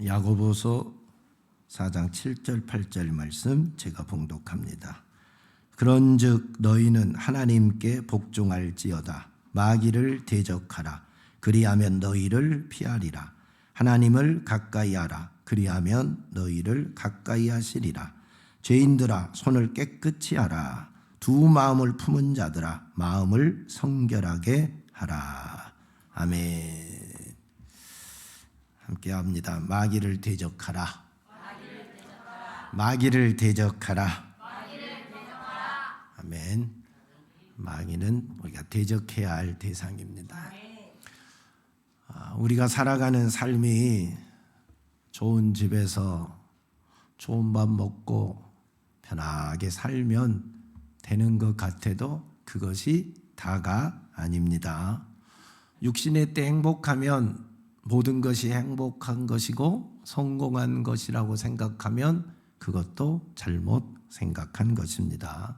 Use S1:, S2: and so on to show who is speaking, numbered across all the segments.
S1: 야고보서 4장 7절 8절 말씀 제가 봉독합니다. 그런즉 너희는 하나님께 복종할지어다. 마귀를 대적하라. 그리하면 너희를 피하리라. 하나님을 가까이 하라. 그리하면 너희를 가까이 하시리라. 죄인들아 손을 깨끗이 하라. 두 마음을 품은 자들아 마음을 성결하게 하라. 아멘. 함께 합니다. 마귀를 대적하라. 마귀를 대적하라. 아멘. 마귀는 우리가 대적해야 할 대상입니다. 우리가 살아가는 삶이 좋은 집에서 좋은 밥 먹고 편하게 살면 되는 것 같아도 그것이 다가 아닙니다. 육신의 때 행복하면 모든 것이 행복한 것이고 성공한 것이라고 생각하면 그것도 잘못 생각한 것입니다.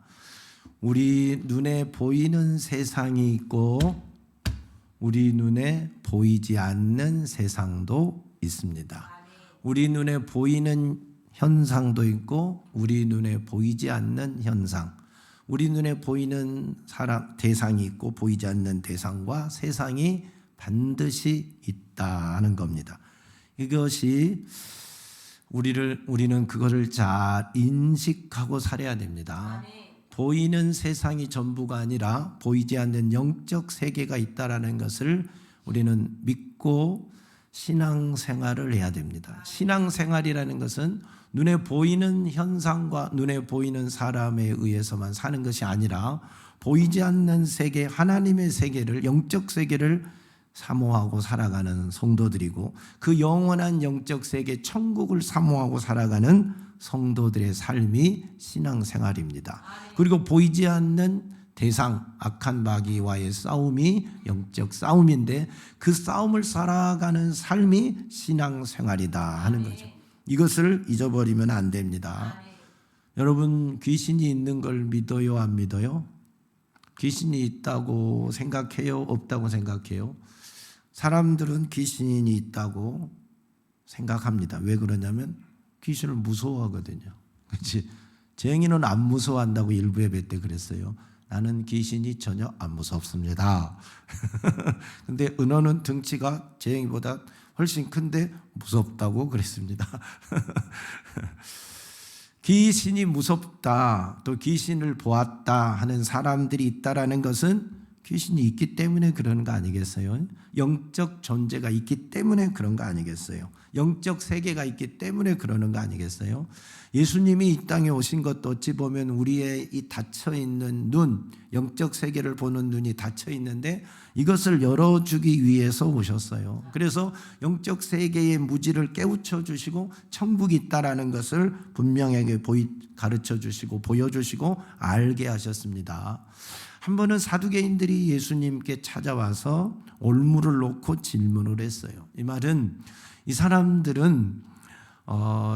S1: 우리 눈에 보이는 세상이 있고 우리 눈에 보이지 않는 세상도 있습니다. 우리 눈에 보이는 현상도 있고 우리 눈에 보이지 않는 현상, 우리 눈에 보이는 사람 대상이 있고 보이지 않는 대상과 세상이 반드시 있다는 겁니다. 이것이 우리는 그거를 잘 인식하고 살아야 됩니다. 보이는 세상이 전부가 아니라 보이지 않는 영적 세계가 있다라는 것을 우리는 믿고 신앙생활을 해야 됩니다. 신앙생활이라는 것은 눈에 보이는 현상과 눈에 보이는 사람에 의해서만 사는 것이 아니라 보이지 않는 세계, 하나님의 세계를, 영적 세계를 사모하고 살아가는 성도들이고 그 영원한 영적 세계 천국을 사모하고 살아가는 성도들의 삶이 신앙생활입니다. 그리고 보이지 않는 대상, 악한 마귀와의 싸움이 영적 싸움인데 그 싸움을 살아가는 삶이 신앙생활이다 하는 거죠. 이것을 잊어버리면 안 됩니다. 여러분, 귀신이 있는 걸 믿어요, 안 믿어요? 귀신이 있다고 생각해요, 없다고 생각해요? 사람들은 귀신이 있다고 생각합니다. 왜 그러냐면 귀신을 무서워하거든요. 그렇지? 쟁이는 안 무서워한다고 일부 예배 때 그랬어요. 나는 귀신이 전혀 안 무섭습니다. 근데 은호는 등치가 쟁이보다 훨씬 큰데 무섭다고 그랬습니다. 귀신이 무섭다, 또 귀신을 보았다 하는 사람들이 있다라는 것은 귀신이 있기 때문에 그런 거 아니겠어요? 영적 존재가 있기 때문에 그런 거 아니겠어요? 영적 세계가 있기 때문에 그러는 거 아니겠어요? 예수님이 이 땅에 오신 것도 어찌 보면 우리의 이 닫혀있는 눈, 영적 세계를 보는 눈이 닫혀있는데 이것을 열어주기 위해서 오셨어요. 그래서 영적 세계의 무지를 깨우쳐 주시고 천국이 있다라는 것을 분명하게 가르쳐 주시고 보여주시고 알게 하셨습니다. 한 번은 사두개인들이 예수님께 찾아와서 올무를 놓고 질문을 했어요. 이 말은 이 사람들은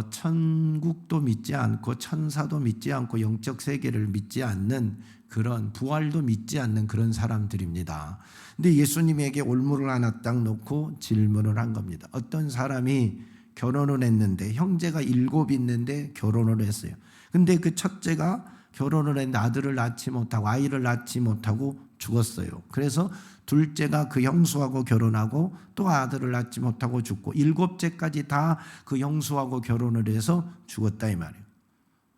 S1: 천국도 믿지 않고 천사도 믿지 않고 영적 세계를 믿지 않는 그런 부활도 믿지 않는 그런 사람들입니다. 근데 예수님에게 올무를 하나 딱 놓고 질문을 한 겁니다. 어떤 사람이 결혼을 했는데 형제가 7 있는데 결혼을 했어요. 근데 그 첫째가 결혼을 했는데 아이를 낳지 못하고 죽었어요. 그래서 둘째가 그 형수하고 결혼하고 또 아들을 낳지 못하고 죽고 7째까지 다 그 형수하고 결혼을 해서 죽었다 이 말이에요.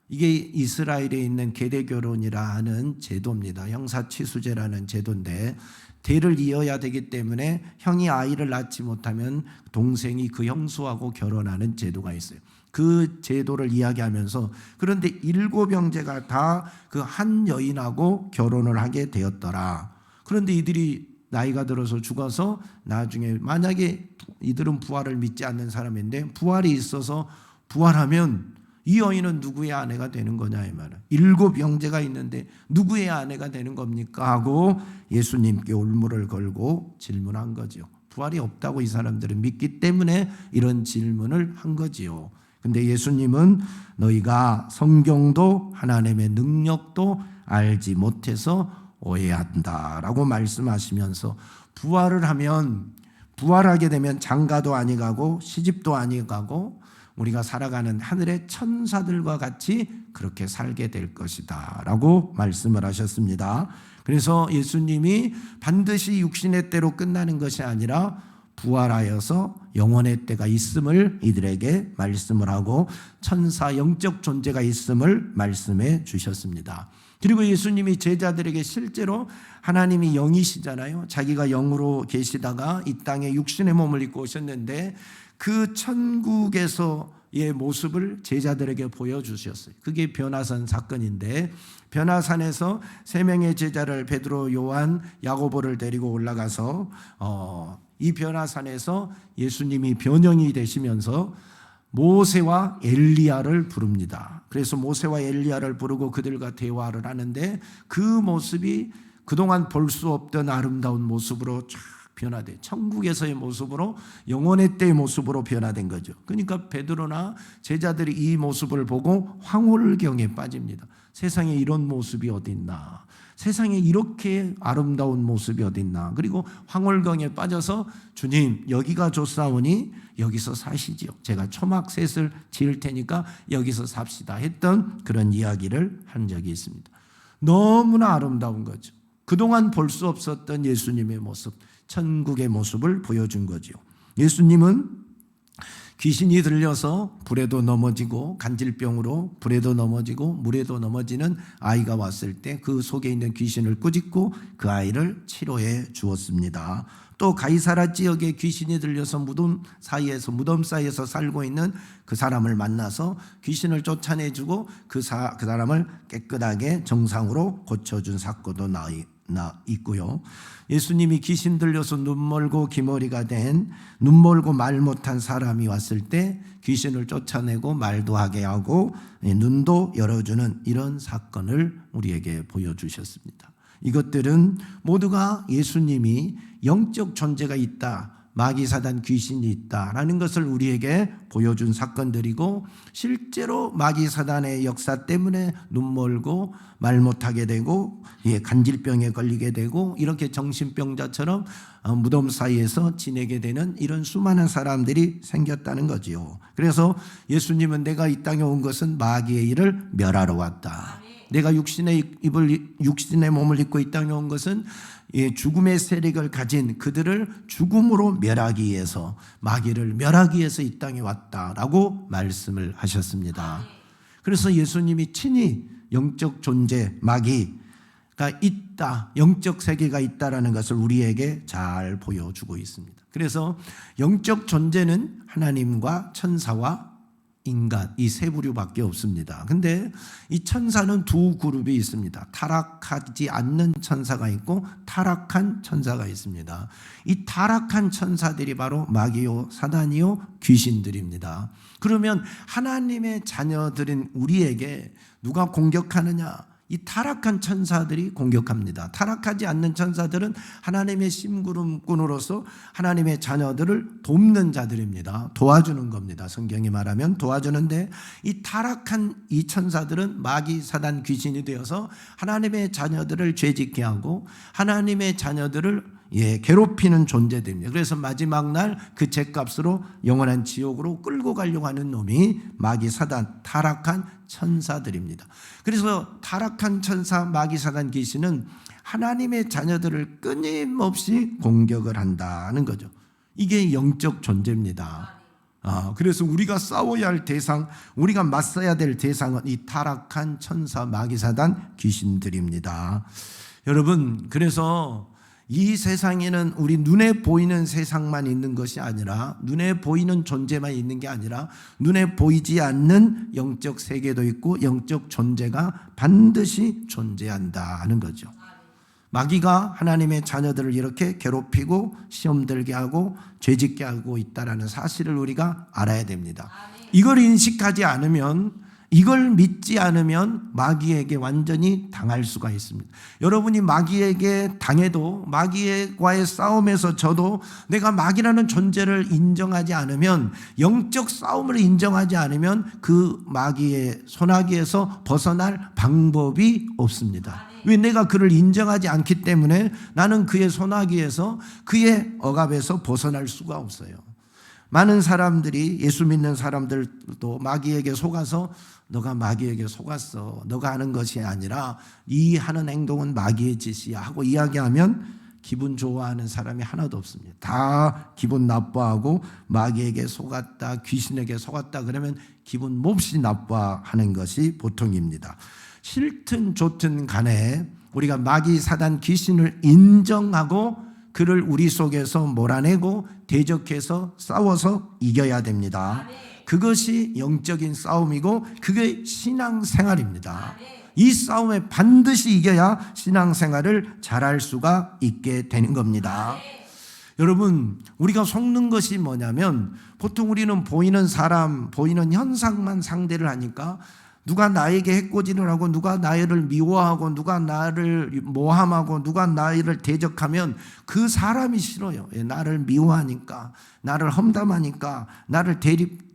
S1: 이게 이스라엘에 있는 계대결혼이라 하는 제도입니다. 형사취수제라는 제도인데 대를 이어야 되기 때문에 형이 아이를 낳지 못하면 동생이 그 형수하고 결혼하는 제도가 있어요. 그 제도를 이야기하면서 그런데 7 형제가 다 그 한 여인하고 결혼을 하게 되었더라. 그런데 이들이 나이가 들어서 죽어서 나중에 만약에 이들은 부활을 믿지 않는 사람인데 부활이 있어서 부활하면 이 여인은 누구의 아내가 되는 거냐 이 말은. 7 형제가 있는데 누구의 아내가 되는 겁니까? 하고 예수님께 올무를 걸고 질문한 거죠. 부활이 없다고 이 사람들은 믿기 때문에 이런 질문을 한 거지요. 근데 예수님은 너희가 성경도 하나님의 능력도 알지 못해서 오해한다라고 말씀하시면서 부활을 하면 부활하게 되면 장가도 아니가고 시집도 아니가고 우리가 살아가는 하늘의 천사들과 같이 그렇게 살게 될 것이다 라고 말씀을 하셨습니다. 그래서 예수님이 반드시 육신의 때로 끝나는 것이 아니라 부활하여서 영원의 때가 있음을 이들에게 말씀을 하고 천사 영적 존재가 있음을 말씀해 주셨습니다. 그리고 예수님이 제자들에게 실제로 하나님이 영이시잖아요. 자기가 영으로 계시다가 이 땅에 육신의 몸을 입고 오셨는데 그 천국에서의 모습을 제자들에게 보여주셨어요. 그게 변화산 사건인데 변화산에서 세 명의 제자를 베드로, 요한, 야고보를 데리고 올라가서 이 변화산에서 예수님이 변형이 되시면서 모세와 엘리야를 부릅니다. 그래서 모세와 엘리야를 부르고 그들과 대화를 하는데 그 모습이 그동안 볼 수 없던 아름다운 모습으로 쫙 변화돼 천국에서의 모습으로 영원의 때의 모습으로 변화된 거죠. 그러니까 베드로나 제자들이 이 모습을 보고 황홀경에 빠집니다. 세상에 이런 모습이 어디 있나, 세상에 이렇게 아름다운 모습이 어디 있나. 그리고 황홀경에 빠져서 주님 여기가 좋사오니 여기서 사시지요. 제가 초막셋을 지을 테니까 여기서 삽시다 했던 그런 이야기를 한 적이 있습니다. 너무나 아름다운 거죠. 그동안 볼 수 없었던 예수님의 모습, 천국의 모습을 보여준 거죠. 예수님은 귀신이 들려서 불에도 넘어지고 간질병으로 불에도 넘어지고 물에도 넘어지는 아이가 왔을 때 그 속에 있는 귀신을 꾸짖고 그 아이를 치료해 주었습니다. 또 가이사라 지역에 귀신이 들려서 무덤 사이에서 살고 있는 그 사람을 만나서 귀신을 쫓아내주고 그 사람을 깨끗하게 정상으로 고쳐준 사건도 있고요. 예수님이 귀신 들려서 눈멀고 귀머리가 된 눈멀고 말 못한 사람이 왔을 때 귀신을 쫓아내고 말도 하게 하고 눈도 열어주는 이런 사건을 우리에게 보여주셨습니다. 이것들은 모두가 예수님이 영적 존재가 있다, 마귀사단 귀신이 있다라는 것을 우리에게 보여준 사건들이고, 실제로 마귀사단의 역사 때문에 눈멀고 말 못하게 되고 간질병에 걸리게 되고 이렇게 정신병자처럼 무덤 사이에서 지내게 되는 이런 수많은 사람들이 생겼다는 거지요. 그래서 예수님은 내가 이 땅에 온 것은 마귀의 일을 멸하러 왔다. 내가 육신의 몸을 입고 이 땅에 온 것은 죽음의 세력을 가진 그들을 죽음으로 멸하기 위해서, 마귀를 멸하기 위해서 이 땅에 왔다라고 말씀을 하셨습니다. 그래서 예수님이 친히 영적 존재, 마귀가 있다, 영적 세계가 있다라는 것을 우리에게 잘 보여주고 있습니다. 그래서 영적 존재는 하나님과 천사와 인간, 이 세 부류밖에 없습니다. 근데 이 천사는 두 그룹이 있습니다. 타락하지 않는 천사가 있고 타락한 천사가 있습니다. 이 타락한 천사들이 바로 마귀요, 사단이요, 귀신들입니다. 그러면 하나님의 자녀들인 우리에게 누가 공격하느냐? 이 타락한 천사들이 공격합니다. 타락하지 않는 천사들은 하나님의 심부름꾼으로서 하나님의 자녀들을 돕는 자들입니다. 도와주는 겁니다. 성경이 말하면 도와주는데, 이 타락한 이 천사들은 마귀, 사단, 귀신이 되어서 하나님의 자녀들을 죄짓게 하고 하나님의 자녀들을 괴롭히는 존재들입니다. 그래서 마지막 날 그 죗값으로 영원한 지옥으로 끌고 가려고 하는 놈이 마귀, 사단, 타락한 천사들입니다. 그래서 타락한 천사, 마귀, 사단, 귀신은 하나님의 자녀들을 끊임없이 공격을 한다는 거죠. 이게 영적 존재입니다. 그래서 우리가 싸워야 할 대상, 우리가 맞서야 될 대상은 이 타락한 천사, 마귀, 사단, 귀신들입니다. 여러분, 그래서 이 세상에는 우리 눈에 보이는 세상만 있는 것이 아니라, 눈에 보이는 존재만 있는 게 아니라 눈에 보이지 않는 영적 세계도 있고 영적 존재가 반드시 존재한다는 거죠. 마귀가 하나님의 자녀들을 이렇게 괴롭히고 시험 들게 하고 죄짓게 하고 있다는 사실을 우리가 알아야 됩니다. 이걸 인식하지 않으면 이걸 믿지 않으면 마귀에게 완전히 당할 수가 있습니다. 여러분이 마귀에게 당해도, 마귀와의 싸움에서 져도 내가 마귀라는 존재를 인정하지 않으면, 영적 싸움을 인정하지 않으면 그 마귀의 소나기에서 벗어날 방법이 없습니다. 왜? 내가 그를 인정하지 않기 때문에 나는 그의 소나기에서, 그의 억압에서 벗어날 수가 없어요. 많은 사람들이, 예수 믿는 사람들도 마귀에게 속아서 너가 마귀에게 속았어, 너가 하는 것이 아니라 이 하는 행동은 마귀의 짓이야 하고 이야기하면 기분 좋아하는 사람이 하나도 없습니다. 다 기분 나빠하고 마귀에게 속았다, 귀신에게 속았다 그러면 기분 몹시 나빠하는 것이 보통입니다. 싫든 좋든 간에 우리가 마귀, 사단, 귀신을 인정하고 그를 우리 속에서 몰아내고 대적해서 싸워서 이겨야 됩니다. 그것이 영적인 싸움이고 그게 신앙생활입니다. 이 싸움에 반드시 이겨야 신앙생활을 잘할 수가 있게 되는 겁니다. 여러분, 우리가 속는 것이 뭐냐면, 보통 우리는 보이는 사람, 보이는 현상만 상대를 하니까 누가 나에게 해코지를 하고, 누가 나를 미워하고, 누가 나를 모함하고, 누가 나를 대적하면 그 사람이 싫어요. 나를 미워하니까, 나를 험담하니까, 나를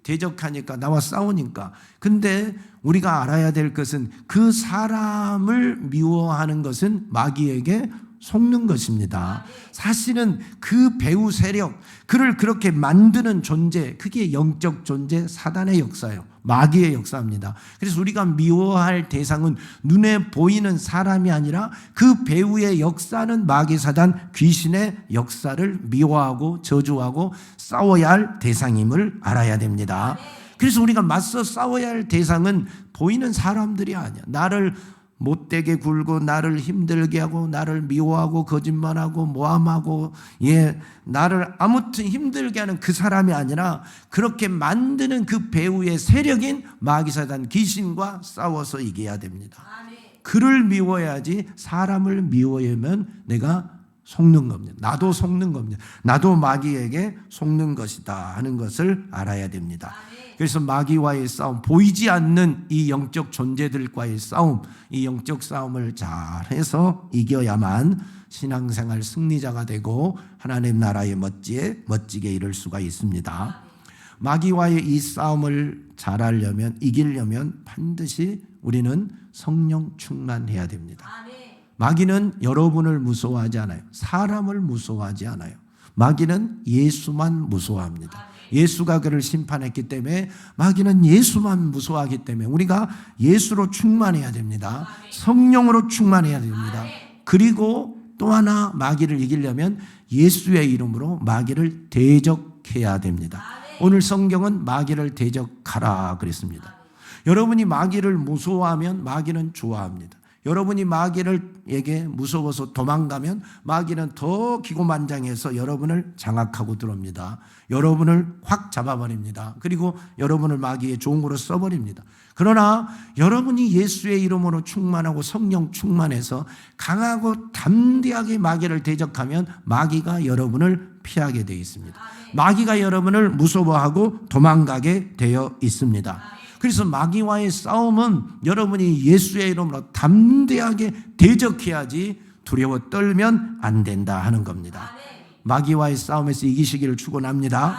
S1: 대적하니까, 나와 싸우니까. 근데 우리가 알아야 될 것은 그 사람을 미워하는 것은 마귀에게 속는 것입니다. 사실은 그 배후 세력, 그를 그렇게 만드는 존재, 그게 영적 존재, 사단의 역사예요. 마귀의 역사입니다. 그래서 우리가 미워할 대상은 눈에 보이는 사람이 아니라 그 배후의 역사는 마귀, 사단, 귀신의 역사를 미워하고 저주하고 싸워야 할 대상임을 알아야 됩니다. 그래서 우리가 맞서 싸워야 할 대상은 보이는 사람들이 아니야. 나를 못되게 굴고, 나를 힘들게 하고, 나를 미워하고, 거짓말하고, 모함하고, 나를 아무튼 힘들게 하는 그 사람이 아니라 그렇게 만드는 그 배후의 세력인 마귀, 사단, 귀신과 싸워서 이겨야 됩니다. 그를 미워해야지. 사람을 미워하면 내가 속는 겁니다. 나도 속는 겁니다. 나도 마귀에게 속는 것이다 하는 것을 알아야 됩니다. 그래서 마귀와의 싸움, 보이지 않는 이 영적 존재들과의 싸움, 이 영적 싸움을 잘해서 이겨야만 신앙생활 승리자가 되고 하나님 나라에 멋지게 이룰 수가 있습니다. 마귀와의 이 싸움을 잘하려면, 이기려면 반드시 우리는 성령 충만해야 됩니다. 마귀는 여러분을 무서워하지 않아요. 사람을 무서워하지 않아요. 마귀는 예수만 무서워합니다. 예수가 그를 심판했기 때문에 마귀는 예수만 무서워하기 때문에 우리가 예수로 충만해야 됩니다. 성령으로 충만해야 됩니다. 그리고 또 하나, 마귀를 이기려면 예수의 이름으로 마귀를 대적해야 됩니다. 오늘 성경은 마귀를 대적하라 그랬습니다. 여러분이 마귀를 무서워하면 마귀는 좋아합니다. 여러분이 마귀에게 무서워서 도망가면 마귀는 더 기고만장해서 여러분을 장악하고 들어옵니다. 여러분을 확 잡아버립니다. 그리고 여러분을 마귀의 종으로 써버립니다. 그러나 여러분이 예수의 이름으로 충만하고 성령 충만해서 강하고 담대하게 마귀를 대적하면 마귀가 여러분을 피하게 되어 있습니다. 마귀가 여러분을 무서워하고 도망가게 되어 있습니다. 그래서 마귀와의 싸움은 여러분이 예수의 이름으로 담대하게 대적해야지 두려워 떨면 안 된다 하는 겁니다. 마귀와의 싸움에서 이기시기를 축원합니다.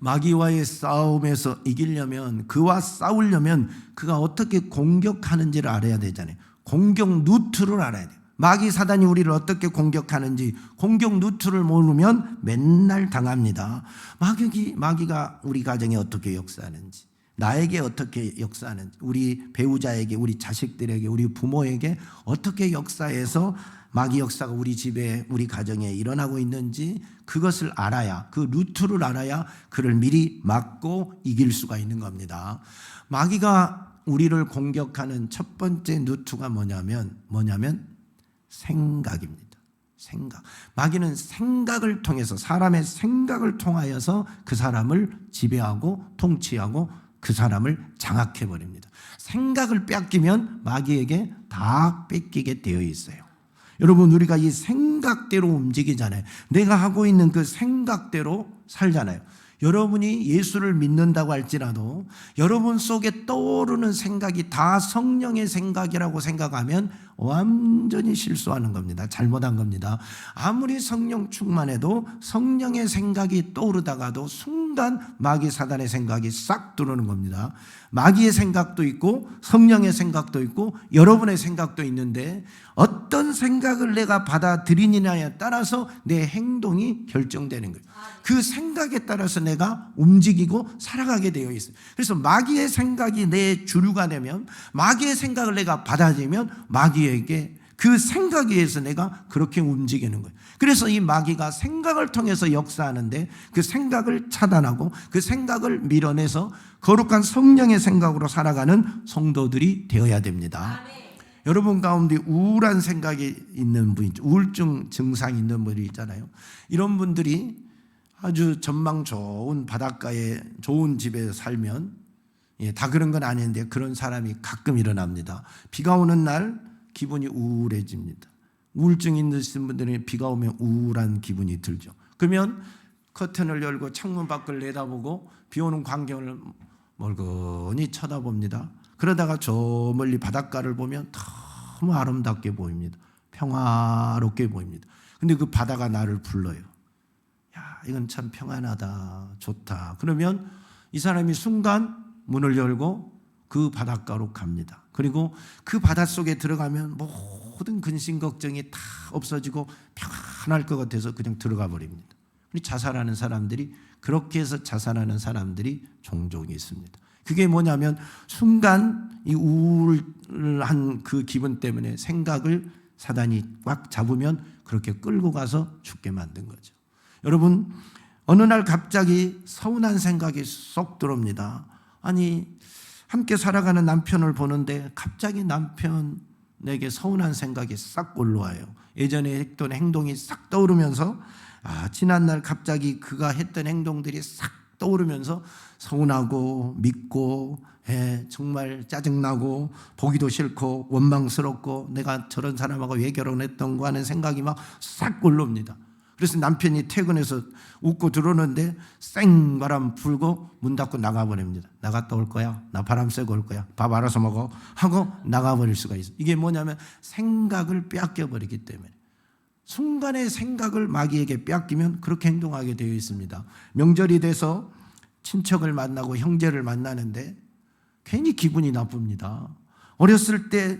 S1: 마귀와의 싸움에서 이기려면, 그와 싸우려면 그가 어떻게 공격하는지를 알아야 되잖아요. 공격 루트를 알아야 돼요. 마귀, 사단이 우리를 어떻게 공격하는지 공격 루트를 모르면 맨날 당합니다. 마귀가 우리 가정에 어떻게 역사하는지, 나에게 어떻게 역사하는지, 우리 배우자에게, 우리 자식들에게, 우리 부모에게 어떻게 역사해서 마귀 역사가 우리 집에, 우리 가정에 일어나고 있는지 그것을 알아야, 그 루트를 알아야 그를 미리 막고 이길 수가 있는 겁니다. 마귀가 우리를 공격하는 첫 번째 루트가 뭐냐면 생각입니다. 생각. 마귀는 생각을 통해서, 사람의 생각을 통하여서 그 사람을 지배하고 통치하고 그 사람을 장악해버립니다. 생각을 뺏기면 마귀에게 다 뺏기게 되어 있어요. 여러분, 우리가 이 생각대로 움직이잖아요. 내가 하고 있는 그 생각대로 살잖아요. 여러분이 예수를 믿는다고 할지라도 여러분 속에 떠오르는 생각이 다 성령의 생각이라고 생각하면 완전히 실수하는 겁니다. 잘못한 겁니다. 아무리 성령 충만해도 성령의 생각이 떠오르다가도 순간 마귀 사단의 생각이 싹 들어오는 겁니다. 마귀의 생각도 있고 성령의 생각도 있고 여러분의 생각도 있는데 어떤 생각을 내가 받아들이느냐에 따라서 내 행동이 결정되는 거예요. 그 생각에 따라서 내가 움직이고 살아가게 되어 있어요. 그래서 마귀의 생각이 내 주류가 되면, 마귀의 생각을 내가 받아들이면 마귀에게 그 생각에 의해서 내가 그렇게 움직이는 거예요. 그래서 이 마귀가 생각을 통해서 역사하는데 그 생각을 차단하고 그 생각을 밀어내서 거룩한 성령의 생각으로 살아가는 성도들이 되어야 됩니다. 여러분 가운데 우울한 생각이 있는 분, 우울증 증상이 있는 분이 있잖아요. 이런 분들이 아주 전망 좋은 바닷가에 좋은 집에 살면, 다 그런 건 아닌데 그런 사람이 가끔 일어납니다. 비가 오는 날 기분이 우울해집니다. 우울증 있는 분들은 비가 오면 우울한 기분이 들죠. 그러면 커튼을 열고 창문 밖을 내다보고 비 오는 광경을 멀거니 쳐다봅니다. 그러다가 저 멀리 바닷가를 보면 너무 아름답게 보입니다. 평화롭게 보입니다. 근데 그 바다가 나를 불러요. 야, 이건 참 평안하다, 좋다. 그러면 이 사람이 순간 문을 열고 그 바닷가로 갑니다. 그리고 그 바닷속에 들어가면 모든 근심 걱정이 다 없어지고 평안할 것 같아서 그냥 들어가 버립니다. 자살하는 사람들이, 그렇게 해서 자살하는 사람들이 종종 있습니다. 그게 뭐냐면 순간 이 우울한 그 기분 때문에 생각을 사단이 꽉 잡으면 그렇게 끌고 가서 죽게 만든 거죠. 여러분, 어느 날 갑자기 서운한 생각이 쏙 들어옵니다. 아니, 함께 살아가는 남편을 보는데 갑자기 남편에게 서운한 생각이 싹 올라와요. 예전에 했던 행동이 싹 떠오르면서 지난날 갑자기 그가 했던 행동들이 싹 떠오르면서 서운하고 밉고 정말 짜증나고 보기도 싫고 원망스럽고 내가 저런 사람하고 왜 결혼했던 거 하는 생각이 막 싹 올라옵니다. 그래서 남편이 퇴근해서 웃고 들어오는데 쌩바람 불고 문 닫고 나가버립니다. 나갔다 올 거야? 나 바람 쐬고 올 거야? 밥 알아서 먹어? 하고 나가버릴 수가 있어요. 이게 뭐냐면 생각을 빼앗겨버리기 때문에, 순간의 생각을 마귀에게 빼앗기면 그렇게 행동하게 되어 있습니다. 명절이 돼서 친척을 만나고 형제를 만나는데 괜히 기분이 나쁩니다. 어렸을 때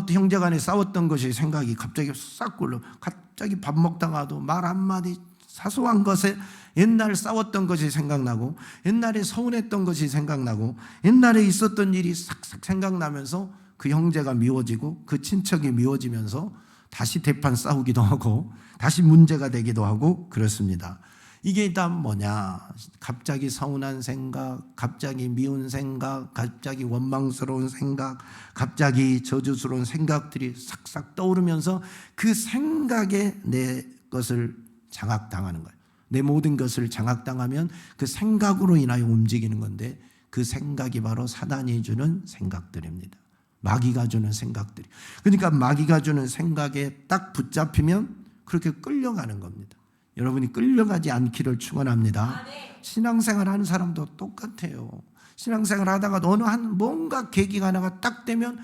S1: 형제 간에 싸웠던 것이 생각이 갑자기 싹 올라. 갑자기 밥 먹다가도 말 한마디 사소한 것에 옛날 싸웠던 것이 생각나고, 옛날에 서운했던 것이 생각나고, 옛날에 있었던 일이 싹싹 생각나면서 그 형제가 미워지고 그 친척이 미워지면서 다시 대판 싸우기도 하고 다시 문제가 되기도 하고 그렇습니다. 이게 다 뭐냐? 갑자기 서운한 생각, 갑자기 미운 생각, 갑자기 원망스러운 생각, 갑자기 저주스러운 생각들이 싹싹 떠오르면서 그 생각에 내 것을 장악당하는 거예요. 내 모든 것을 장악당하면 그 생각으로 인하여 움직이는 건데, 그 생각이 바로 사단이 주는 생각들입니다. 마귀가 주는 생각들이. 그러니까 마귀가 주는 생각에 딱 붙잡히면 그렇게 끌려가는 겁니다. 여러분이 끌려가지 않기를 축원합니다. 신앙생활 하는 사람도 똑같아요. 신앙생활 하다가 어느 뭔가 계기가 하나가 딱 되면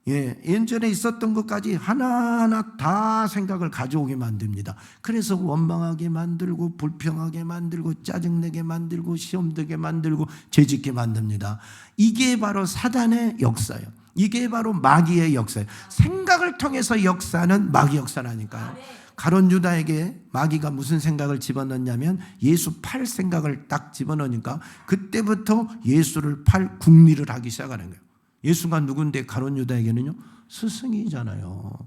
S1: 예전에 있었던 것까지 하나하나 다 생각을 가져오게 만듭니다. 그래서 원망하게 만들고 불평하게 만들고 짜증내게 만들고 시험되게 만들고 죄짓게 만듭니다. 이게 바로 사단의 역사예요. 이게 바로 마귀의 역사예요. 생각을 통해서 역사는 마귀 역사라니까요. 가룟 유다에게 마귀가 무슨 생각을 집어넣냐면 예수 팔 생각을 딱 집어넣으니까 그때부터 예수를 팔 궁리를 하기 시작하는 거예요. 예수가 누군데 가룟 유다에게는요? 스승이잖아요.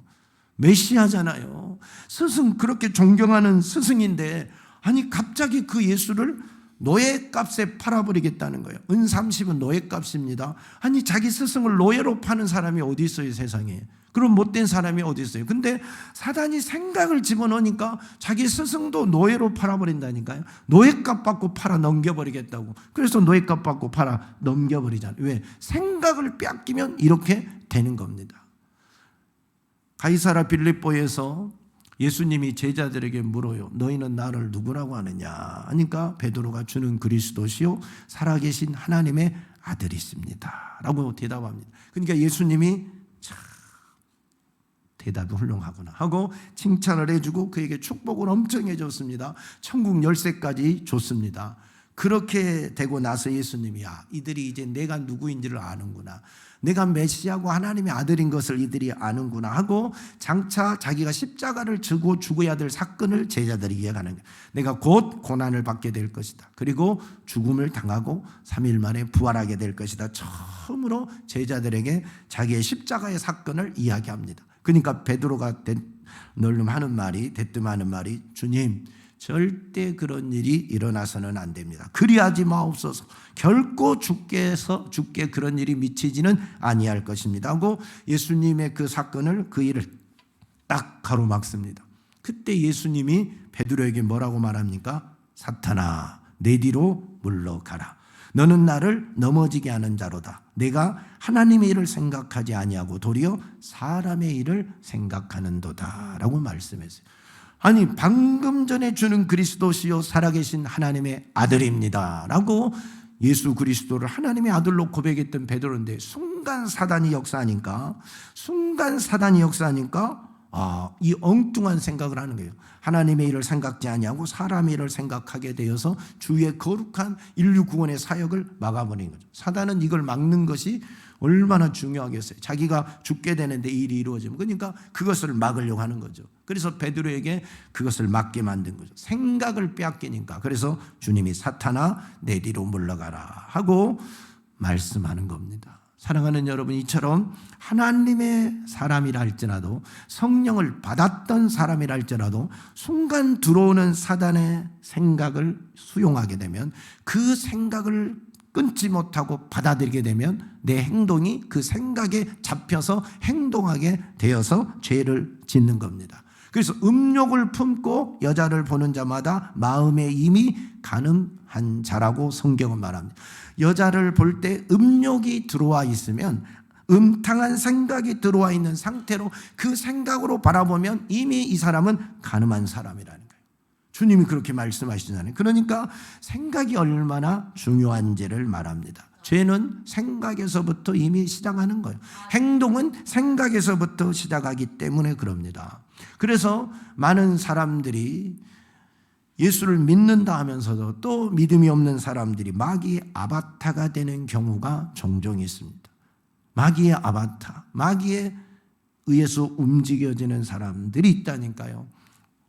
S1: 메시아잖아요. 스승, 그렇게 존경하는 스승인데 아니 갑자기 그 예수를 노예값에 팔아버리겠다는 거예요. 은 30은 노예값입니다. 아니 자기 스승을 노예로 파는 사람이 어디 있어요, 세상에. 그런 못된 사람이 어디 있어요. 근데 사단이 생각을 집어넣으니까 자기 스승도 노예로 팔아버린다니까요. 노예값 받고 팔아 넘겨버리겠다고. 그래서 노예값 받고 팔아 넘겨버리잖아요. 왜? 생각을 뺏기면 이렇게 되는 겁니다. 가이사라 빌립보에서 예수님이 제자들에게 물어요. 너희는 나를 누구라고 하느냐 하니까 베드로가 주는 그리스도시요 살아계신 하나님의 아들이십니다 라고 대답합니다. 그러니까 예수님이 참 대답이 훌륭하구나 하고 칭찬을 해주고 그에게 축복을 엄청 해줬습니다. 천국 열쇠까지 줬습니다. 그렇게 되고 나서 예수님이 이들이 이제 내가 누구인지를 아는구나, 내가 메시아고 하나님의 아들인 것을 이들이 아는구나 하고 장차 자기가 십자가를 지고 죽어야 될 사건을 제자들이 이해하는 거예요. 내가 곧 고난을 받게 될 것이다. 그리고 죽음을 당하고 3일 만에 부활하게 될 것이다. 처음으로 제자들에게 자기의 십자가의 사건을 이야기합니다. 그러니까 베드로가 널름하는 말이 대뜸하는 말이 주님 절대 그런 일이 일어나서는 안 됩니다. 그리하지 마옵소서. 결코 주께 그런 일이 미치지는 아니할 것입니다 하고 예수님의 그 사건을 그 일을 딱 가로막습니다. 그때 예수님이 베드로에게 뭐라고 말합니까? 사탄아 내 뒤로 물러가라. 너는 나를 넘어지게 하는 자로다. 내가 하나님의 일을 생각하지 아니하고 도리어 사람의 일을 생각하는도다 라고 말씀했어요. 아니 방금 전에 주는 그리스도시요 살아계신 하나님의 아들입니다 라고 예수 그리스도를 하나님의 아들로 고백했던 베드로인데 순간 사단이 역사하니까 이 엉뚱한 생각을 하는 거예요. 하나님의 일을 생각지 아니하고 사람의 일을 생각하게 되어서 주의 거룩한 인류 구원의 사역을 막아버린 거죠. 사단은 이걸 막는 것이 얼마나 중요하겠어요. 자기가 죽게 되는데 이 일이 이루어지면 그러니까 그것을 막으려고 하는 거죠. 그래서 베드로에게 그것을 막게 만든 거죠. 생각을 빼앗기니까. 그래서 주님이 사탄아 내 뒤로 물러가라 하고 말씀하는 겁니다. 사랑하는 여러분, 이처럼 하나님의 사람이라 할지라도 성령을 받았던 사람이라 할지라도 순간 들어오는 사단의 생각을 수용하게 되면 그 생각을 끊지 못하고 받아들이게 되면 내 행동이 그 생각에 잡혀서 행동하게 되어서 죄를 짓는 겁니다. 그래서 음욕을 품고 여자를 보는 자마다 마음에 이미 간음한 자라고 성경은 말합니다. 여자를 볼 때 음욕이 들어와 있으면 음탕한 생각이 들어와 있는 상태로 그 생각으로 바라보면 이미 이 사람은 간음한 사람이라는 거예요. 주님이 그렇게 말씀하시잖아요. 그러니까 생각이 얼마나 중요한지를 말합니다. 죄는 생각에서부터 이미 시작하는 거예요. 행동은 생각에서부터 시작하기 때문에 그럽니다. 그래서 많은 사람들이 예수를 믿는다 하면서도 또 믿음이 없는 사람들이 마귀의 아바타가 되는 경우가 종종 있습니다. 마귀의 아바타, 마귀에 의해서 움직여지는 사람들이 있다니까요.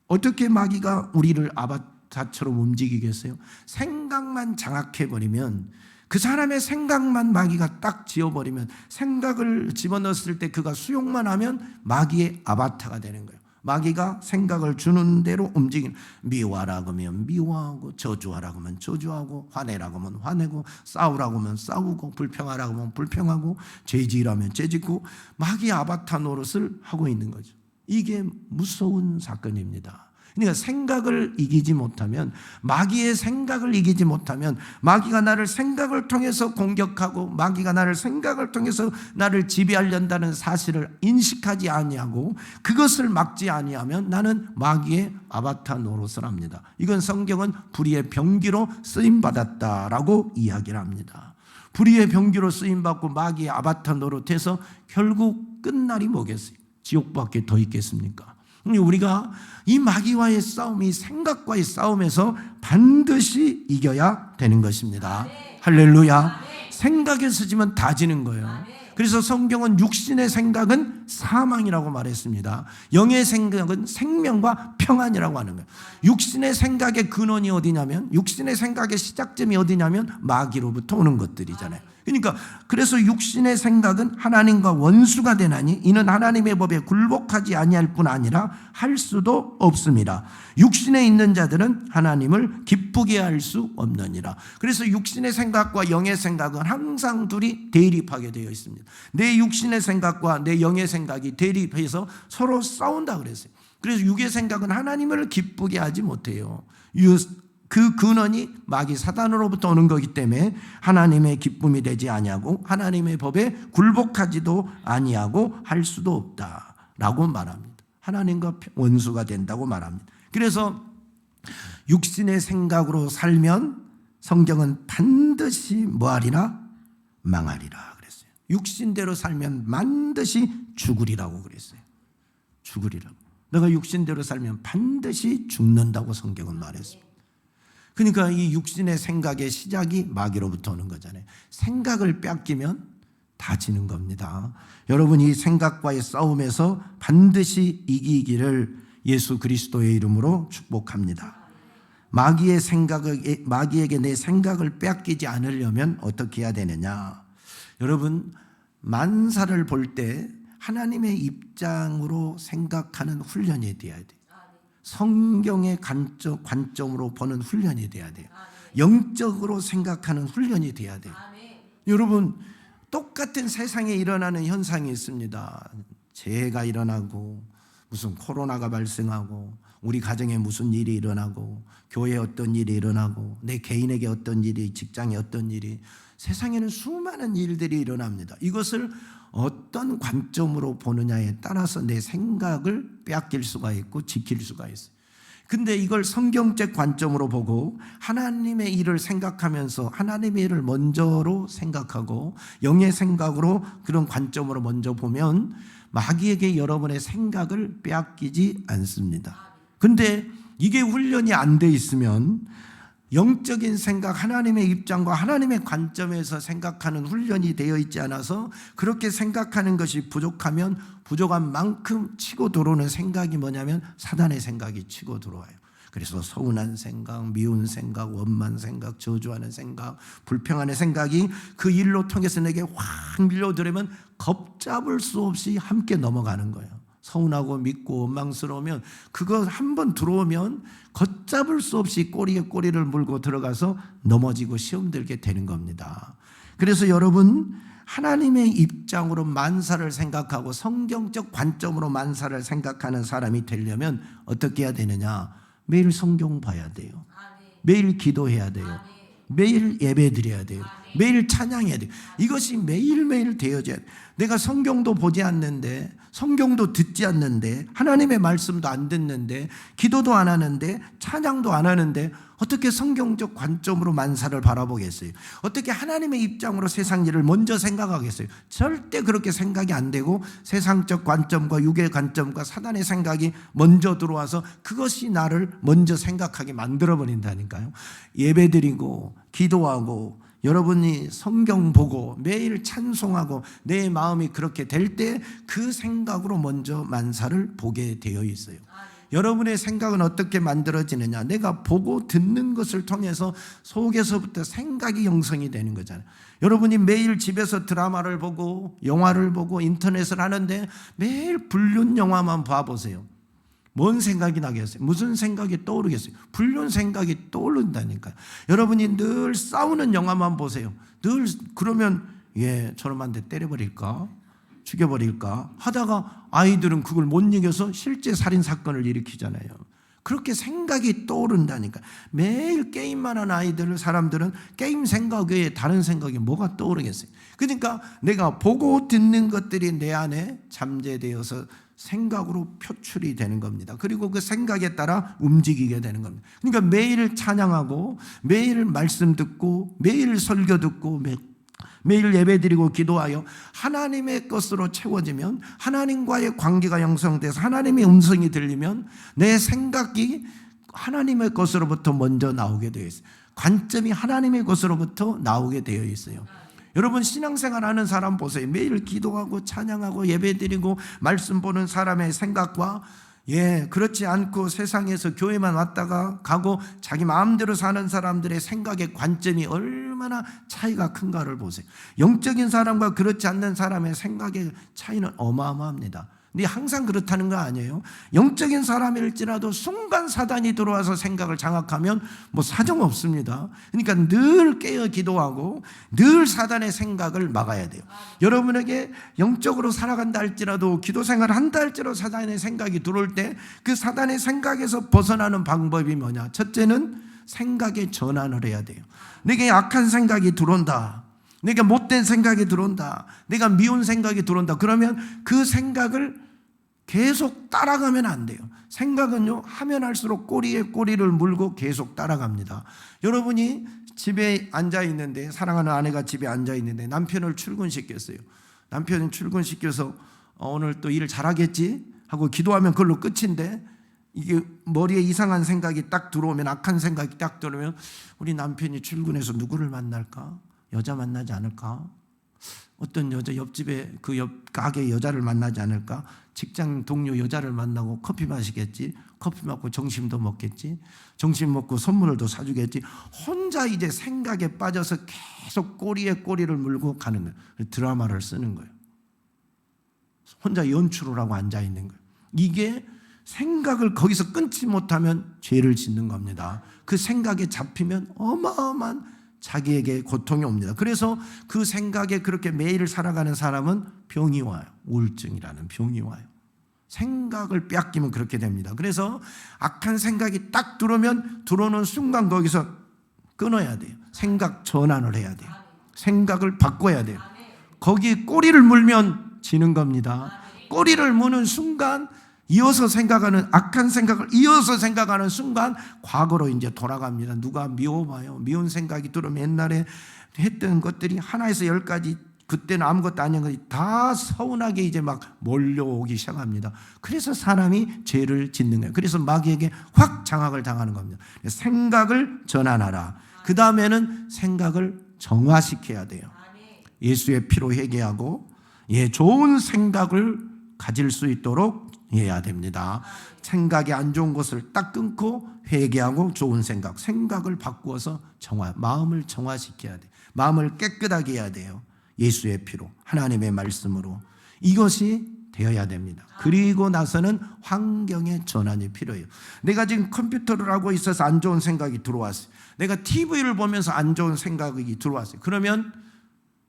S1: 어떻게 마귀가 우리를 아바타처럼 움직이겠어요? 생각만 장악해버리면, 그 사람의 생각만 마귀가 딱 지어버리면, 생각을 집어넣었을 때 그가 수용만 하면 마귀의 아바타가 되는 거예요. 마귀가 생각을 주는 대로 움직이는, 미워하라고 하면 미워하고, 저주하라고 하면 저주하고, 화내라고 하면 화내고, 싸우라고 하면 싸우고, 불평하라고 하면 불평하고, 죄지으라면 죄짓고, 마귀의 아바타 노릇을 하고 있는 거죠. 이게 무서운 사건입니다. 그러니까 생각을 이기지 못하면, 마귀의 생각을 이기지 못하면, 마귀가 나를 생각을 통해서 공격하고 마귀가 나를 생각을 통해서 나를 지배하려는 사실을 인식하지 아니하고 그것을 막지 아니하면 나는 마귀의 아바타 노릇을 합니다. 이건 성경은 불의의 병기로 쓰임받았다라고 이야기를 합니다. 불의의 병기로 쓰임받고 마귀의 아바타 노릇해서 결국 끝날이 뭐겠어요? 지옥밖에 더 있겠습니까? 우리가 이 마귀와의 싸움, 이 생각과의 싸움에서 반드시 이겨야 되는 것입니다. 할렐루야. 생각에서 지면 다 지는 거예요. 그래서 성경은 육신의 생각은 사망이라고 말했습니다. 영의 생각은 생명과 평안이라고 하는 거예요. 육신의 생각의 근원이 어디냐면, 육신의 생각의 시작점이 어디냐면 마귀로부터 오는 것들이잖아요. 그러니까 그래서 육신의 생각은 하나님과 원수가 되나니 이는 하나님의 법에 굴복하지 아니할 뿐 아니라 할 수도 없습니다. 육신에 있는 자들은 하나님을 기쁘게 할 수 없느니라. 그래서 육신의 생각과 영의 생각은 항상 둘이 대립하게 되어 있습니다. 내 육신의 생각과 내 영의 생각이 대립해서 서로 싸운다 그랬어요. 그래서 육의 생각은 하나님을 기쁘게 하지 못해요. 그 근원이 마귀 사단으로부터 오는 거기 때문에 하나님의 기쁨이 되지 아니하고 하나님의 법에 굴복하지도 아니하고 할 수도 없다라고 말합니다. 하나님과 원수가 된다고 말합니다. 그래서 육신의 생각으로 살면 성경은 반드시 뭐하리라? 망하리라 그랬어요. 육신대로 살면 반드시 죽으리라고 그랬어요. 죽으리라고. 내가 육신대로 살면 반드시 죽는다고 성경은 말했습니다. 그러니까 이 육신의 생각의 시작이 마귀로부터 오는 거잖아요. 생각을 뺏기면 다 지는 겁니다. 여러분, 이 생각과의 싸움에서 반드시 이기기를 예수 그리스도의 이름으로 축복합니다. 마귀에게 내 생각을 뺏기지 않으려면 어떻게 해야 되느냐? 여러분, 만사를 볼 때 하나님의 입장으로 생각하는 훈련이 돼야 돼요. 성경의 관점으로 보는 훈련이 돼야 돼요. 영적으로 생각하는 훈련이 돼야 돼요. 여러분, 똑같은 세상에 일어나는 현상이 있습니다. 재해가 일어나고 무슨 코로나가 발생하고 우리 가정에 무슨 일이 일어나고 교회에 어떤 일이 일어나고 내 개인에게 어떤 일이, 직장에 어떤 일이, 세상에는 수많은 일들이 일어납니다. 이것을 어떤 관점으로 보느냐에 따라서 내 생각을 빼앗길 수가 있고 지킬 수가 있어요. 근데 이걸 성경적 관점으로 보고 하나님의 일을 생각하면서 하나님의 일을 먼저로 생각하고 영의 생각으로 그런 관점으로 먼저 보면 마귀에게 여러분의 생각을 빼앗기지 않습니다. 근데 이게 훈련이 안 돼 있으면 영적인 생각, 하나님의 입장과 하나님의 관점에서 생각하는 훈련이 되어 있지 않아서 그렇게 생각하는 것이 부족하면 부족한 만큼 치고 들어오는 생각이 뭐냐면 사단의 생각이 치고 들어와요. 그래서 서운한 생각, 미운 생각, 원만 생각, 저주하는 생각, 불평하는 생각이 그 일로 통해서 내게 확 밀려들으면 걷잡을 수 없이 함께 넘어가는 거예요. 서운하고 믿고 원망스러우면 그거 한번 들어오면 걷잡을 수 없이 꼬리에 꼬리를 물고 들어가서 넘어지고 시험 들게 되는 겁니다. 그래서 여러분, 하나님의 입장으로 만사를 생각하고 성경적 관점으로 만사를 생각하는 사람이 되려면 어떻게 해야 되느냐? 매일 성경 봐야 돼요. 매일 기도해야 돼요. 매일 예배 드려야 돼요. 매일 찬양해야 돼요. 이것이 매일매일 되어져야 돼요. 내가 성경도 보지 않는데, 성경도 듣지 않는데, 하나님의 말씀도 안 듣는데, 기도도 안 하는데, 찬양도 안 하는데 어떻게 성경적 관점으로 만사를 바라보겠어요? 어떻게 하나님의 입장으로 세상 일을 먼저 생각하겠어요? 절대 그렇게 생각이 안 되고 세상적 관점과 육의 관점과 사단의 생각이 먼저 들어와서 그것이 나를 먼저 생각하게 만들어버린다니까요. 예배드리고 기도하고 여러분이 성경 보고 매일 찬송하고 내 마음이 그렇게 될 때 그 생각으로 먼저 만사를 보게 되어 있어요. 여러분의 생각은 어떻게 만들어지느냐? 내가 보고 듣는 것을 통해서 속에서부터 생각이 형성이 되는 거잖아요. 여러분이 매일 집에서 드라마를 보고 영화를 보고 인터넷을 하는데 매일 불륜 영화만 봐보세요. 뭔 생각이 나겠어요? 무슨 생각이 떠오르겠어요? 불륜 생각이 떠오른다니까요. 여러분이 늘 싸우는 영화만 보세요. 늘 그러면 저놈한테 때려버릴까? 죽여버릴까? 하다가 아이들은 그걸 못 이겨서 실제 살인사건을 일으키잖아요. 그렇게 생각이 떠오른다니까. 매일 게임만 하는 사람들은 게임 생각 외에 다른 생각이 뭐가 떠오르겠어요? 그러니까 내가 보고 듣는 것들이 내 안에 잠재되어서 생각으로 표출이 되는 겁니다. 그리고 그 생각에 따라 움직이게 되는 겁니다. 그러니까 매일 찬양하고 매일 말씀 듣고 매일 설교 듣고 매일 예배드리고 기도하여 하나님의 것으로 채워지면, 하나님과의 관계가 형성돼서 하나님의 음성이 들리면 내 생각이 하나님의 것으로부터 먼저 나오게 되어 있어요. 관점이 하나님의 것으로부터 나오게 되어 있어요. 여러분, 신앙생활 하는 사람 보세요. 매일 기도하고 찬양하고 예배드리고 말씀 보는 사람의 생각과 그렇지 않고 세상에서 교회만 왔다가 가고 자기 마음대로 사는 사람들의 생각의 관점이 얼마나 차이가 큰가를 보세요. 영적인 사람과 그렇지 않는 사람의 생각의 차이는 어마어마합니다. 근데 항상 그렇다는 거 아니에요. 영적인 사람일지라도 순간 사단이 들어와서 생각을 장악하면 뭐 사정 없습니다. 그러니까 늘 깨어 기도하고 늘 사단의 생각을 막아야 돼요. 여러분에게 영적으로 살아간다 할지라도 기도 생활을 한다 할지라도 사단의 생각이 들어올 때 그 사단의 생각에서 벗어나는 방법이 뭐냐? 첫째는 생각의 전환을 해야 돼요. 내게 악한 생각이 들어온다. 내가 못된 생각이 들어온다. 내가 미운 생각이 들어온다. 그러면 그 생각을 계속 따라가면 안 돼요. 생각은요, 하면 할수록 꼬리에 꼬리를 물고 계속 따라갑니다. 여러분이 집에 앉아 있는데, 사랑하는 아내가 집에 앉아 있는데 남편을 출근시켰어요. 남편이 출근시켜서 오늘 또 일을 잘하겠지 하고 기도하면 그걸로 끝인데, 이게 머리에 이상한 생각이 딱 들어오면, 악한 생각이 딱 들어오면, 우리 남편이 출근해서 누구를 만날까? 여자 만나지 않을까? 어떤 여자, 옆집에 그 옆 가게 여자를 만나지 않을까? 직장 동료 여자를 만나고 커피 마시겠지? 커피 먹고 점심도 먹겠지? 점심 먹고 선물을 더 사주겠지? 혼자 이제 생각에 빠져서 계속 꼬리에 꼬리를 물고 가는 거예요. 드라마를 쓰는 거예요. 혼자 연출을 하고 앉아 있는 거예요. 이게 생각을 거기서 끊지 못하면 죄를 짓는 겁니다. 그 생각에 잡히면 어마어마한 자기에게 고통이 옵니다. 그래서 그 생각에 그렇게 매일 살아가는 사람은 병이 와요. 우울증이라는 병이 와요. 생각을 빼앗기면 그렇게 됩니다. 그래서 악한 생각이 딱 들어오는 순간 거기서 끊어야 돼요. 생각 전환을 해야 돼요. 생각을 바꿔야 돼요. 거기에 꼬리를 물면 지는 겁니다. 꼬리를 무는 순간, 이어서 생각하는 악한 생각을 이어서 생각하는 순간 과거로 이제 돌아갑니다. 누가 미워봐요. 미운 생각이 들어오면 옛날에 했던 것들이 하나에서 10까지, 그때는 아무것도 아닌 것이 다 서운하게 이제 막 몰려오기 시작합니다. 그래서 사람이 죄를 짓는 거예요. 그래서 마귀에게 확 장악을 당하는 겁니다. 생각을 전환하라. 그 다음에는 생각을 정화시켜야 돼요. 예수의 피로 회개하고 좋은 생각을 가질 수 있도록 해야 됩니다. 생각이 안 좋은 것을 딱 끊고 회개하고 좋은 생각을 바꾸어서 마음을 정화시켜야 돼요. 마음을 깨끗하게 해야 돼요. 예수의 피로, 하나님의 말씀으로. 이것이 되어야 됩니다. 그리고 나서는 환경의 전환이 필요해요. 내가 지금 컴퓨터를 하고 있어서 안 좋은 생각이 들어왔어요. 내가 TV를 보면서 안 좋은 생각이 들어왔어요. 그러면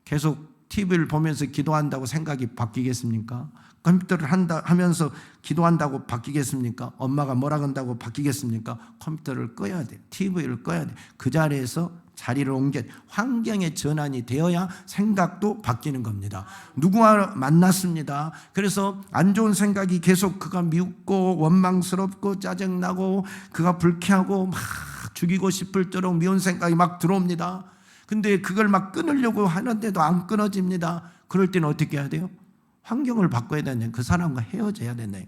S1: 계속 TV를 보면서 기도한다고 생각이 바뀌겠습니까? 컴퓨터를 하면서 기도한다고 바뀌겠습니까? 엄마가 뭐라 한다고 바뀌겠습니까? 컴퓨터를 꺼야 돼. TV를 꺼야 돼. 그 자리에서 자리를 옮겨, 환경의 전환이 되어야 생각도 바뀌는 겁니다. 누구와 만났습니다. 그래서 안 좋은 생각이 계속, 그가 미웠고 원망스럽고 짜증나고 그가 불쾌하고 막 죽이고 싶을 정도로 미운 생각이 막 들어옵니다. 근데 그걸 막 끊으려고 하는데도 안 끊어집니다. 그럴 때는 어떻게 해야 돼요? 환경을 바꿔야 되냐. 그 사람과 헤어져야 되냐.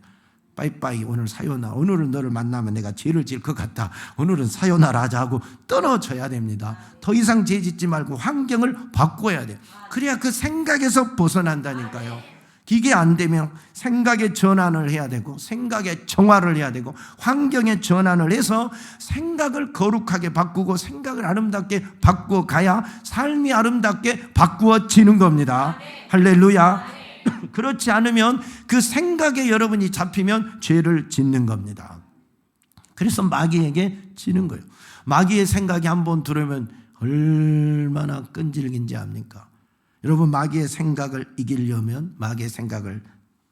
S1: 빠이빠이, 오늘 사요나라. 오늘은 너를 만나면 내가 죄를 지을 것 같다. 오늘은 사요나라 하자 하고 떨어져야 됩니다. 더 이상 죄 짓지 말고 환경을 바꿔야 돼요. 그래야 그 생각에서 벗어난다니까요. 이게 안 되면 생각의 전환을 해야 되고, 생각의 정화를 해야 되고, 환경의 전환을 해서 생각을 거룩하게 바꾸고 생각을 아름답게 바꾸어 가야 삶이 아름답게 바꾸어지는 겁니다. 할렐루야. 그렇지 않으면 그 생각에 여러분이 잡히면 죄를 짓는 겁니다. 그래서 마귀에게 지는 거예요. 마귀의 생각이 한번 들으면 얼마나 끈질긴지 압니까? 여러분, 마귀의 생각을 이기려면 마귀의 생각을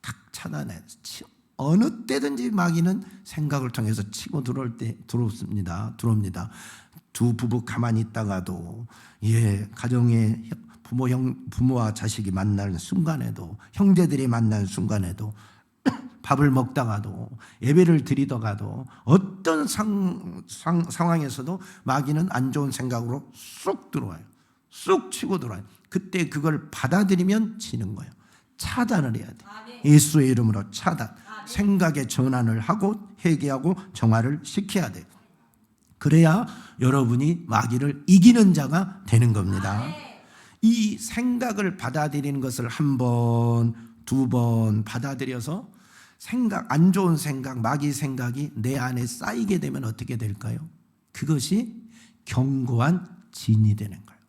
S1: 탁 차단해야 돼요. 어느 때든지 마귀는 생각을 통해서 치고 들어옵니다. 두 부부 가만히 있다가도, 가정에 부모와 자식이 만나는 순간에도, 형제들이 만나는 순간에도, 밥을 먹다가도, 예배를 드리다가도, 어떤 상황에서도 마귀는 안 좋은 생각으로 쑥 들어와요. 쑥 치고 들어와요. 그때 그걸 받아들이면 지는 거예요. 차단을 해야 돼요. 예수의 이름으로 차단. 생각의 전환을 하고 회개하고 정화를 시켜야 돼요. 그래야 여러분이 마귀를 이기는 자가 되는 겁니다. 이 생각을 받아들이는 것을 한 번, 두 번 받아들여서 안 좋은 생각, 마귀 생각이 내 안에 쌓이게 되면 어떻게 될까요? 그것이 견고한 진이 되는 거예요.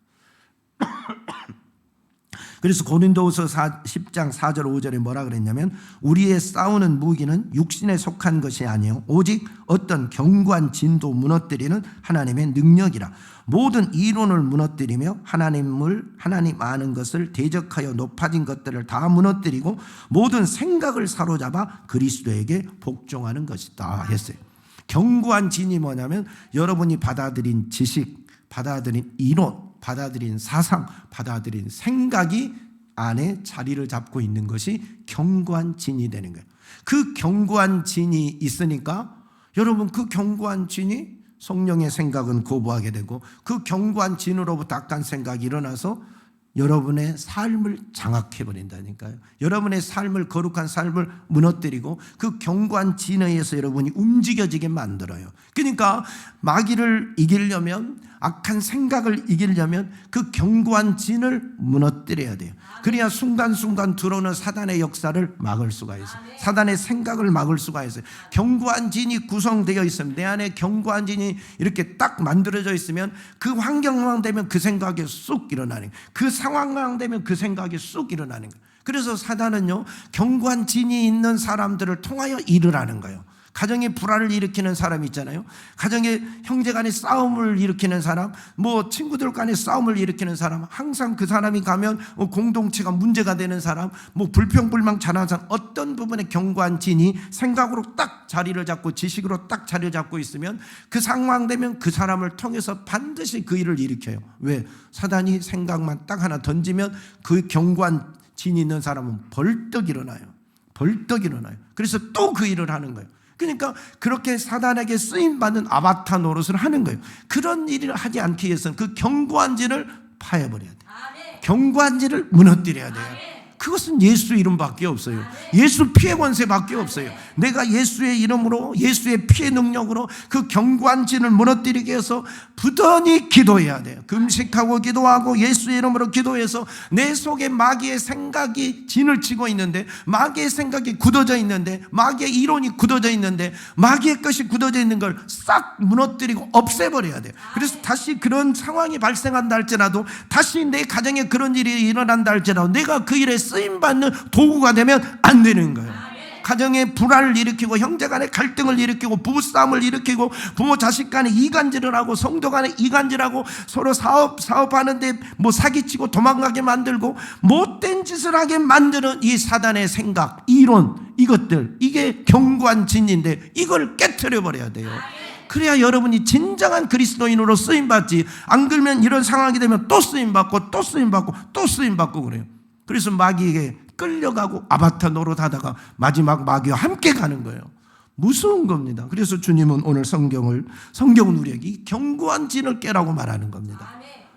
S1: 그래서 고린도후서 10장 4절 5절에 뭐라 그랬냐면, 우리의 싸우는 무기는 육신에 속한 것이 아니요 오직 어떤 견고한 진도 무너뜨리는 하나님의 능력이라. 모든 이론을 무너뜨리며 하나님 아는 것을 대적하여 높아진 것들을 다 무너뜨리고 모든 생각을 사로잡아 그리스도에게 복종하는 것이다 했어요. 견고한 진이 뭐냐면, 여러분이 받아들인 지식, 받아들인 이론, 받아들인 사상, 받아들인 생각이 안에 자리를 잡고 있는 것이 견고한 진이 되는 거예요. 그 견고한 진이 있으니까 여러분, 그 견고한 진이 성령의 생각은 거부하게 되고, 그 견고한 진으로부터 악한 생각이 일어나서 여러분의 삶을 장악해 버린다니까요. 여러분의 삶을, 거룩한 삶을 무너뜨리고 그 견고한 진에 의해서 여러분이 움직여지게 만들어요. 그러니까 마귀를 이기려면, 악한 생각을 이기려면 그 견고한 진을 무너뜨려야 돼요. 그래야 순간순간 들어오는 사단의 역사를 막을 수가 있어요. 사단의 생각을 막을 수가 있어요. 견고한 진이 구성되어 있으면, 내 안에 견고한 진이 이렇게 딱 만들어져 있으면 그 환경만 되면 그 생각이 쑥 일어나는 거예요. 그 상황만 되면 그 생각이 쑥 일어나는 거예요. 그래서 사단은요, 견고한 진이 있는 사람들을 통하여 일을 하는 거예요. 가정에 불화를 일으키는 사람 있잖아요. 가정에 형제 간의 싸움을 일으키는 사람, 뭐 친구들 간의 싸움을 일으키는 사람, 항상 그 사람이 가면 공동체가 문제가 되는 사람, 뭐 불평불만 잘하는 사람, 어떤 부분에 견고한 진이 생각으로 딱 자리를 잡고 지식으로 딱 자리를 잡고 있으면 그 상황 되면 그 사람을 통해서 반드시 그 일을 일으켜요. 왜? 사단이 생각만 딱 하나 던지면 그 견고한 진이 있는 사람은 벌떡 일어나요. 벌떡 일어나요. 그래서 또 그 일을 하는 거예요. 그러니까 그렇게 사단에게 쓰임받는 아바타 노릇을 하는 거예요. 그런 일을 하지 않기 위해서는 그 견고한 진을 파해버려야 돼요. 견고한 진을 무너뜨려야 돼요. 그것은 예수 이름밖에 없어요. 예수 피의 권세밖에 없어요. 내가 예수의 이름으로, 예수의 피의 능력으로 그 견고한 진을 무너뜨리기 위해서 부단히 기도해야 돼요. 금식하고 기도하고 예수의 이름으로 기도해서 내 속에 마귀의 생각이 진을 치고 있는데, 마귀의 생각이 굳어져 있는데, 마귀의 이론이 굳어져 있는데, 마귀의 것이 굳어져 있는 걸 싹 무너뜨리고 없애버려야 돼요. 그래서 다시 그런 상황이 발생한다 할지라도, 다시 내 가정에 그런 일이 일어난다 할지라도 내가 그 일에 쓰임받는 도구가 되면 안 되는 거예요. 가정에 불화를 일으키고, 형제 간에 갈등을 일으키고, 부부싸움을 일으키고, 부모 자식 간에 이간질을 하고, 성도 간에 이간질하고, 서로 사업하는데 뭐 사기치고 도망가게 만들고, 못된 짓을 하게 만드는 이 사단의 생각, 이론, 이것들, 이게 견고한 진인데 이걸 깨트려 버려야 돼요. 그래야 여러분이 진정한 그리스도인으로 쓰임받지, 안 그러면 이런 상황이 되면 또 쓰임받고 또 쓰임받고 또 쓰임받고 그래요. 그래서 마귀에게 끌려가고 아바타 노릇하다가 마지막 마귀와 함께 가는 거예요. 무서운 겁니다. 그래서 주님은 오늘 성경은 우리에게 이 견고한 진을 깨라고 말하는 겁니다.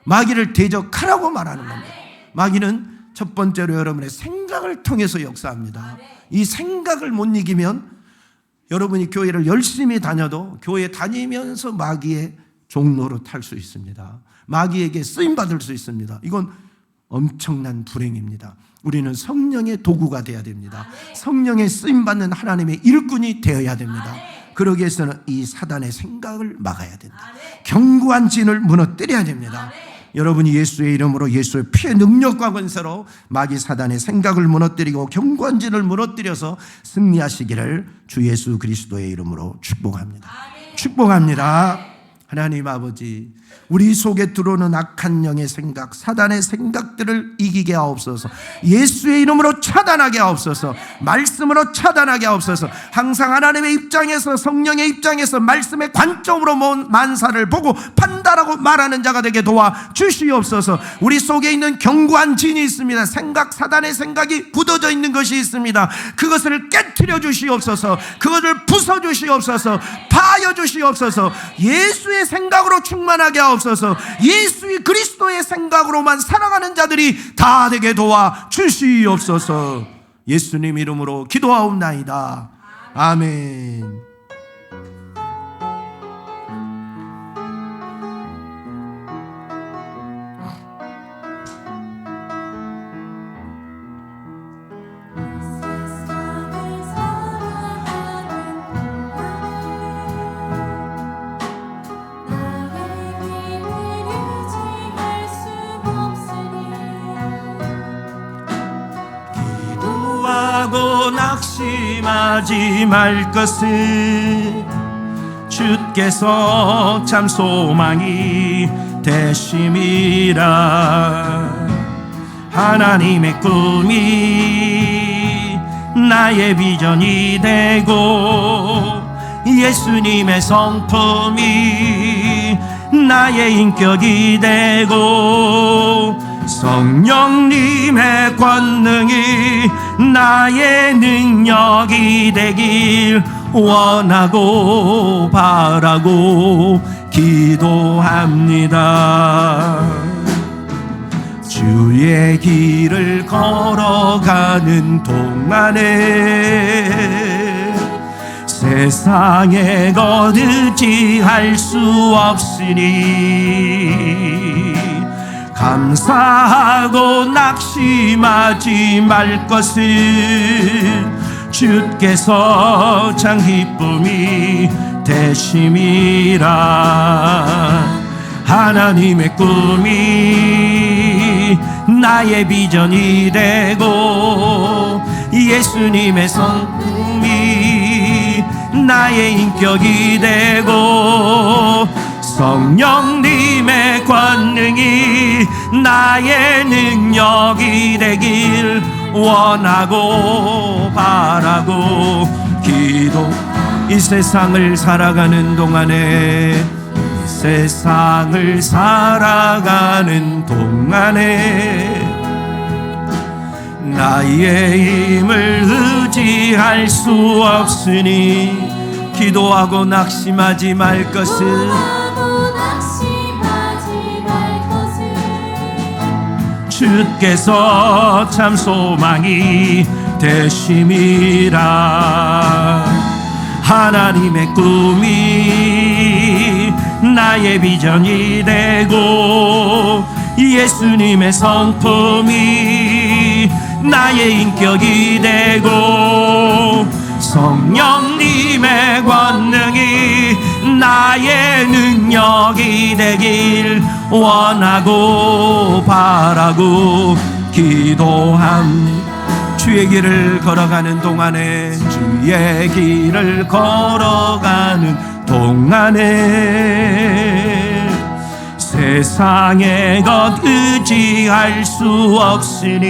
S1: 마귀를 대적하라고 말하는 겁니다. 마귀는 첫 번째로 여러분의 생각을 통해서 역사합니다. 이 생각을 못 이기면 여러분이 교회를 열심히 다녀도 교회 다니면서 마귀의 종로로 탈 수 있습니다. 마귀에게 쓰임받을 수 있습니다. 이건 엄청난 불행입니다. 우리는 성령의 도구가 되어야 됩니다. 성령의 쓰임받는 하나님의 일꾼이 되어야 됩니다. 그러기 위해서는 이 사단의 생각을 막아야 된다. 견고한 진을 무너뜨려야 됩니다. 여러분이 예수의 이름으로, 예수의 피의 능력과 권세로 마귀 사단의 생각을 무너뜨리고 견고한 진을 무너뜨려서 승리하시기를 주 예수 그리스도의 이름으로 축복합니다. 축복합니다. 하나님 아버지, 우리 속에 들어오는 악한 영의 생각, 사단의 생각들을 이기게 하옵소서. 예수의 이름으로 차단하게 하옵소서. 말씀으로 차단하게 하옵소서. 항상 하나님의 입장에서, 성령의 입장에서 말씀의 관점으로 만사를 보고 판단하고 말하는 자가 되게 도와 주시옵소서. 우리 속에 있는 견고한 진이 있습니다. 생각, 사단의 생각이 굳어져 있는 것이 있습니다. 그것을 깨트려 주시옵소서. 그것을 부숴 주시옵소서. 파여 주시옵소서. 예수의 생각으로 충만하게 하옵소서. 예수의 그리스도의 생각으로만 살아가는 자들이 다 되게 도와 주시옵소서. 예수님 이름으로 기도하옵나이다. 아멘. 낙심하지 말 것을 주께서 참 소망이 되심이라. 하나님의 꿈이 나의 비전이 되고 예수님의 성품이 나의 인격이 되고 성령님의 권능이 나의 능력이 되길 원하고 바라고 기도합니다. 주의 길을 걸어가는 동안에 세상의 것 의지할 수 없으니 감사하고 낙심하지 말 것을 주께서 참 기쁨이 되심이라. 하나님의 꿈이 나의 비전이 되고 예수님의 성품이 나의 인격이 되고 성령님의 권능이 나의 능력이 되길 원하고 바라고 기도. 이 세상을 살아가는 동안에 세상을 살아가는 동안에 나의 힘을 의지할 수 없으니 기도하고 낙심하지 말 것을 주께서 참 소망이 되심이라. 하나님의 꿈이 나의 비전이 되고 예수님의 성품이 나의 인격이 되고 성령님의 권능이 나의 능력이 되길 원하고 바라고 기도합니다. 주의 길을 걸어가는 동안에 주의 길을 걸어가는 동안에 세상의 것 의지할 수 없으니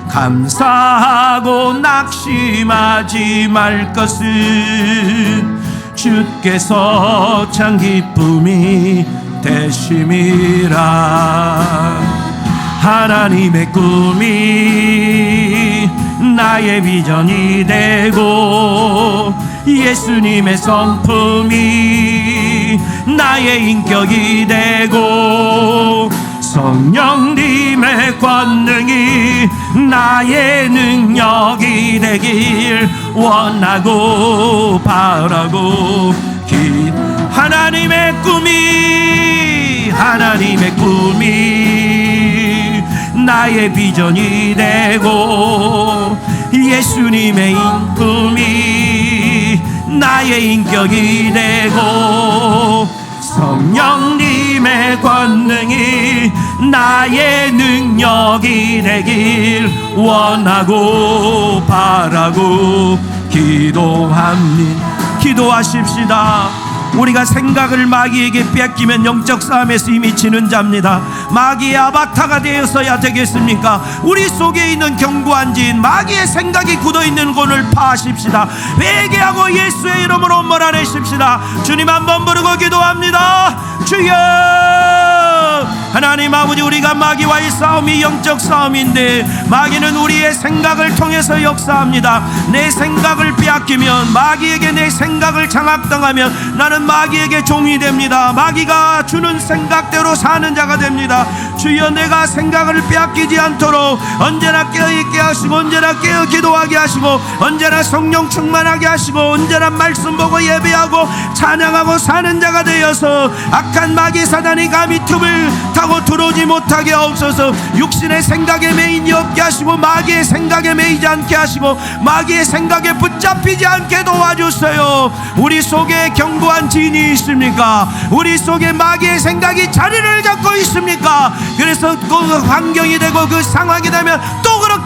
S1: 감사하고 낙심하지 말 것은 주께서 참 기쁨이 되심이라. 하나님의 꿈이 나의 비전이 되고 예수님의 성품이 나의 인격이 되고 성령님의 권능이 나의 능력이 되길 원하고 바라고 하나님의 꿈이 나의 비전이 되고 예수님의 인품이 나의 인격이 되고 성령님의 권능이 나의 능력이 되길 원하고 바라고 기도합니다. 기도하십시다. 우리가 생각을 마귀에게 뺏기면 영적 싸움에서 이미 지는 자입니다. 마귀의 아바타가 되어서야 되겠습니까? 우리 속에 있는 견고한 지인 마귀의 생각이 굳어있는 곳을 파하십시다. 회개하고 예수의 이름으로 몰아내십시다. 주님 한번 부르고 기도합니다. 주여! 하나님 아버지, 우리가 마귀와의 싸움이 영적 싸움인데 마귀는 우리의 생각을 통해서 역사합니다. 내 생각을 빼앗기면, 마귀에게 내 생각을 장악당하면 나는 마귀에게 종이 됩니다. 마귀가 주는 생각대로 사는 자가 됩니다. 주여, 내가 생각을 빼앗기지 않도록 언제나 깨어있게 하시고 언제나 깨어 기도하게 하시고 언제나 성령 충만하게 하시고 언제나 말씀 보고 예배하고 찬양하고 사는 자가 되어서 악한 마귀 사단이 감히 틈을 타고 들어오지 못하게 하옵소서. 육신의 생각에 매인이 없게 하시고 마귀의 생각에 매이지 않게 하시고 마귀의 생각에 붙잡히지 않게 도와주세요. 우리 속에 견고한 진이 있습니까? 우리 속에 마귀의 생각이 자리를 잡고 있습니까? 그래서 그 환경이 되고 그 상황이 되면 또 그렇게